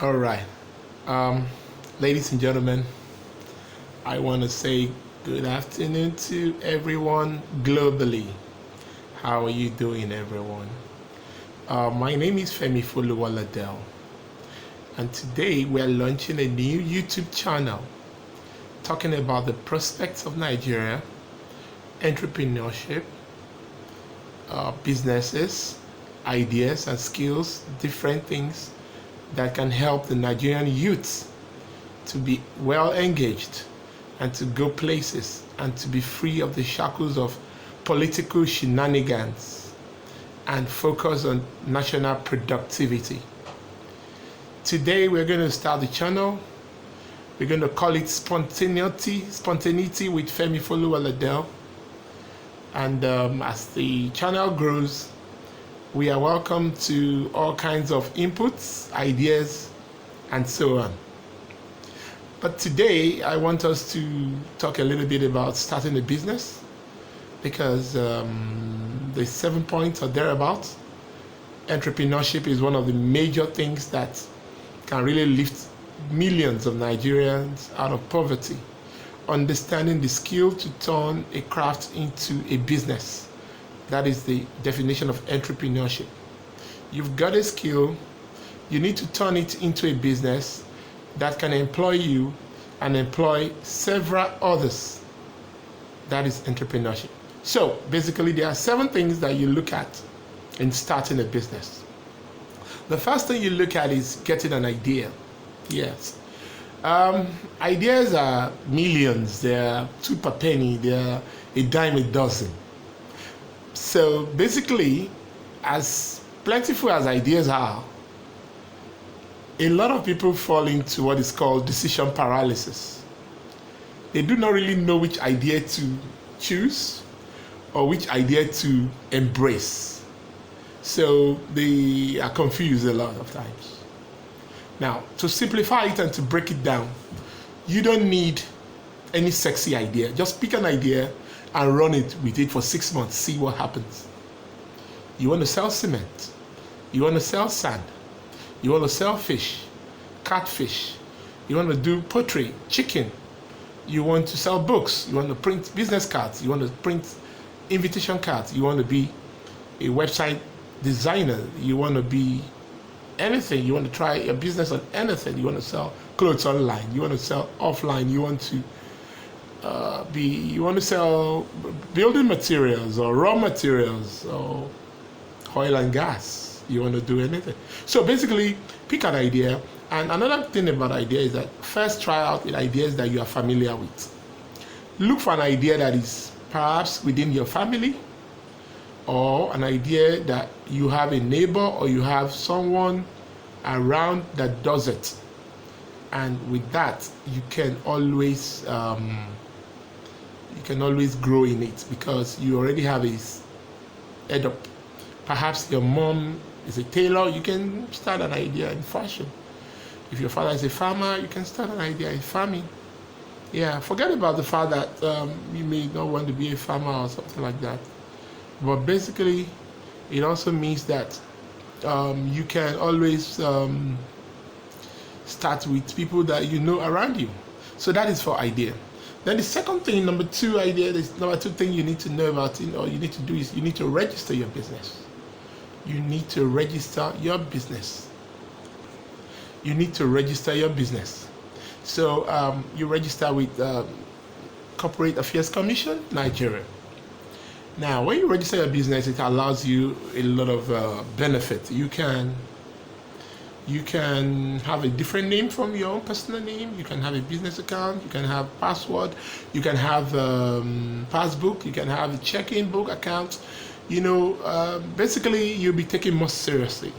All right. Um, Ladies and gentlemen, I want to say good afternoon to everyone globally. How are you doing, everyone? My name is Femifoluwa LADEHL, and today we're launching a new YouTube channel talking about the prospects of Nigeria, entrepreneurship, businesses, ideas and skills, different things that can help the Nigerian youth to be well engaged and to go places and to be free of the shackles of political shenanigans and focus on national productivity. Today we're going to start the channel. We're going to call it Spontaneity with Femifoluwa LADEHL. And as the channel grows, we are welcome to all kinds of inputs, ideas, and so on. But today, I want us to talk a little bit about starting a business, because the 7 points or thereabouts, entrepreneurship is one of the major things that can really lift millions of Nigerians out of poverty. Understanding the skill to turn a craft into a business. That is the definition of entrepreneurship. You've got a skill, you need to turn it into a business that can employ you and employ several others. That is entrepreneurship. So basically there are 7 things that you look at in starting a business. The first thing you look at is getting an idea. Yes. Ideas are millions. They're 2 per penny. They're a dime a dozen. So basically, as plentiful as ideas are, a lot of people fall into what is called decision paralysis. They do not really know which idea to choose or which idea to embrace. So they are confused a lot of times. Now, to simplify it and to break it down, you don't need any sexy idea. Just pick an idea and run it with it for 6 months, see what happens. You want to sell cement, you want to sell sand, you want to sell fish, catfish, you want to do poultry, chicken, you want to sell books, you want to print business cards, you want to print invitation cards, you want to be a website designer, you want to be anything, you want to try a business on anything, you want to sell clothes online, you want to sell offline, you want to sell building materials or raw materials or oil and gas. You want to do anything. So basically, pick an idea. And another thing about idea is that first try out with ideas that you are familiar with. Look for an idea that is perhaps within your family, or an idea that you have a neighbor or you have someone around that does it. And with that, you can always grow in it because you already have a head up. Perhaps your mom is a tailor, you can start an idea in fashion. If your father is a farmer, you can start an idea in farming. Yeah, forget about the fact that you may not want to be a farmer or something like that. But basically, it also means that you can always start with people that you know around you. So that is for idea. Then the second thing, number 2 thing you need to know about it, or you need to do, is you need to register your business. You need to register your business. You need to register your business. So you register with Corporate Affairs Commission, Nigeria. Now, when you register your business, it allows you a lot of benefits. You can have a different name from your own personal name. You can have a business account. You can have password. You can have passbook. You can have a checking book account. Basically, you'll be taken more seriously.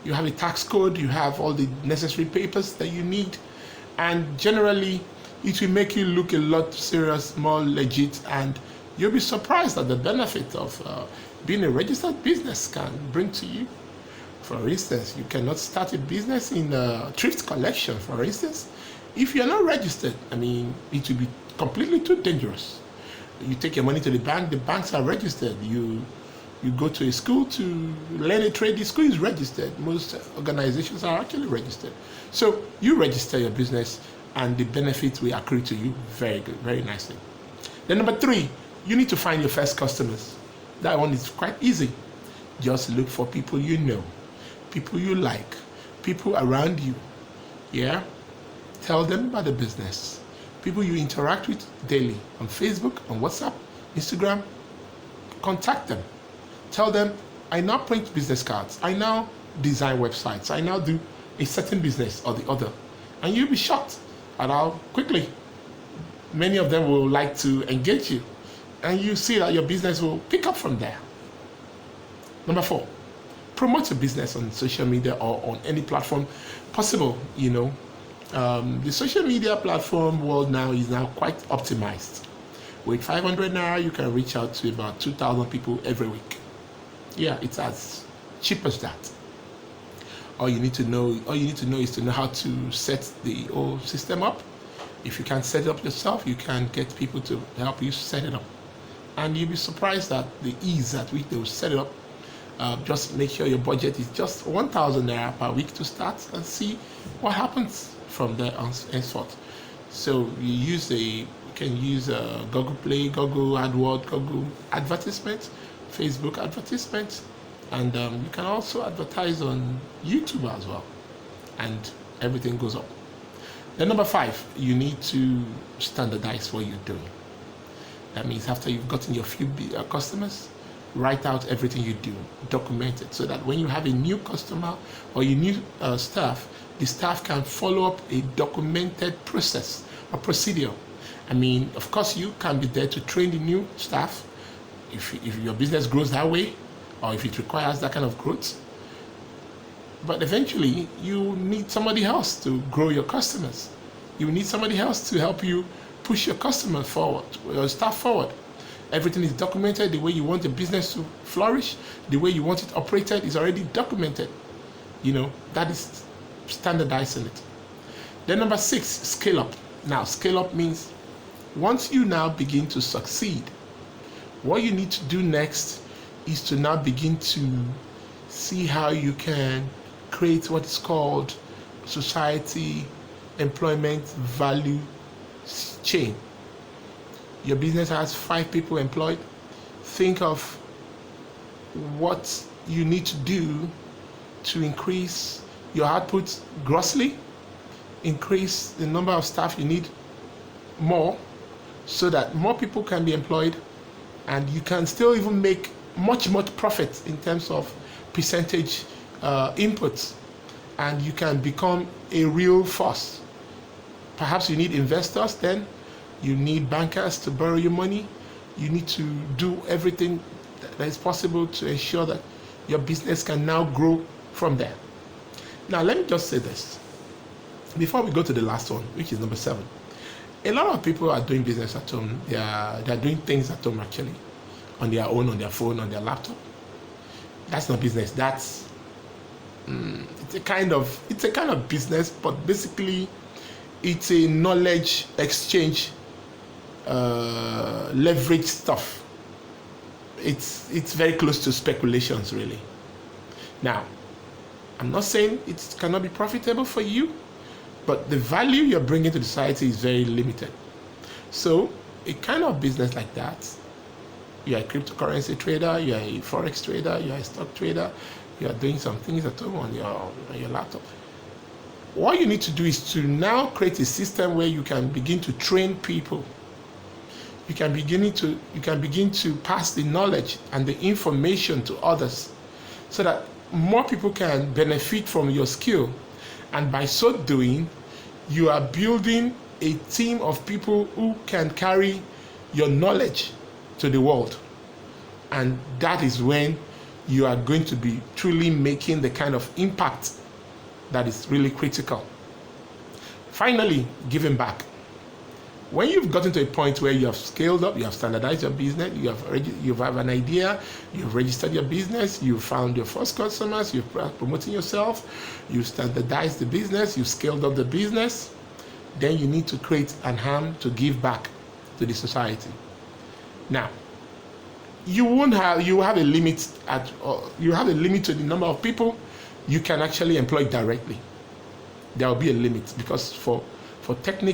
You have a tax code. You have all the necessary papers that you need. And generally, it will make you look a lot serious, more legit, and you'll be surprised at the benefit of being a registered business can bring to you. For instance, you cannot start a business in a thrift collection, for instance. If you're not registered, it will be completely too dangerous. You take your money to the bank, the banks are registered. You You go to a school to learn a trade, the school is registered. Most organizations are actually registered. So you register your business and the benefits will accrue to you very good, very nicely. Then number 3, you need to find your first customers. That one is quite easy. Just look for people you know, people you like, people around you. Yeah? Tell them about the business. People you interact with daily on Facebook, on WhatsApp, Instagram. Contact them. Tell them, I now print business cards. I now design websites. I now do a certain business or the other. And you'll be shocked at how quickly many of them will like to engage you. And you see that your business will pick up from there. Number 4, promote your business on social media or on any platform possible. The social media platform world now is now quite optimized. With 500 naira, you can reach out to about 2,000 people every week. Yeah, it's as cheap as that. All you need to know is to know how to set the whole system up. If you can't set it up yourself, you can get people to help you set it up. And you'll be surprised at the ease at which they will set it up. Just make sure your budget is just 1,000 naira per week to start and see what happens from there on henceforth. So you can use Google Play, Google AdWords, Google advertisements, Facebook advertisements, and you can also advertise on YouTube as well, and everything goes up. Then number 5, you need to standardize what you're doing. That means after you've gotten your few customers, write out everything you do, document it, so that when you have a new customer or your new staff, the staff can follow up a documented process or procedure. I mean, of course, you can be there to train the new staff if your business grows that way, or if it requires that kind of growth. But eventually, you need somebody else to grow your customers. You need somebody else to help you push your customer forward, your staff forward. Everything is documented. The way you want the business to flourish, the way you want it operated is already documented. That is standardizing it. Then number 6, scale up. Now, scale up means once you now begin to succeed, what you need to do next is to now begin to see how you can create what is called society employment value chain. Your business has 5 people employed. Think of what you need to do to increase your output grossly, increase the number of staff you need more, so that more people can be employed, and you can still even make much profit in terms of percentage inputs, and you can become a real force. Perhaps you need investors, then you need bankers to borrow your money. You need to do everything that is possible to ensure that your business can now grow from there. Now, let me just say this before we go to the last one, which is number 7. A lot of people are doing business at home. They are doing things at home actually, on their own, on their phone, on their laptop. That's not business. That's it's a kind of business, but basically it's a knowledge exchange, leverage stuff. It's very close to speculations, really. Now, I'm not saying it cannot be profitable for you, but the value you're bringing to the society is very limited. So a kind of business like that, you're a cryptocurrency trader, you're a forex trader, you're a stock trader, you're doing some things at home on your laptop. What you need to do is to now create a system where you can begin to train people. You can begin to pass the knowledge and the information to others, so that more people can benefit from your skill. And by so doing, you are building a team of people who can carry your knowledge to the world. And that is when you are going to be truly making the kind of impact that is really critical. Finally, giving back. When you've gotten to a point where you have scaled up, you have standardized your business, you have an idea, you've registered your business, you've found your first customers, you're promoting yourself, you've standardized the business, you've scaled up the business, then you need to create an arm to give back to the society. Now, you have a limit you have a limit to the number of people you can actually employ directly. There will be a limit because for technical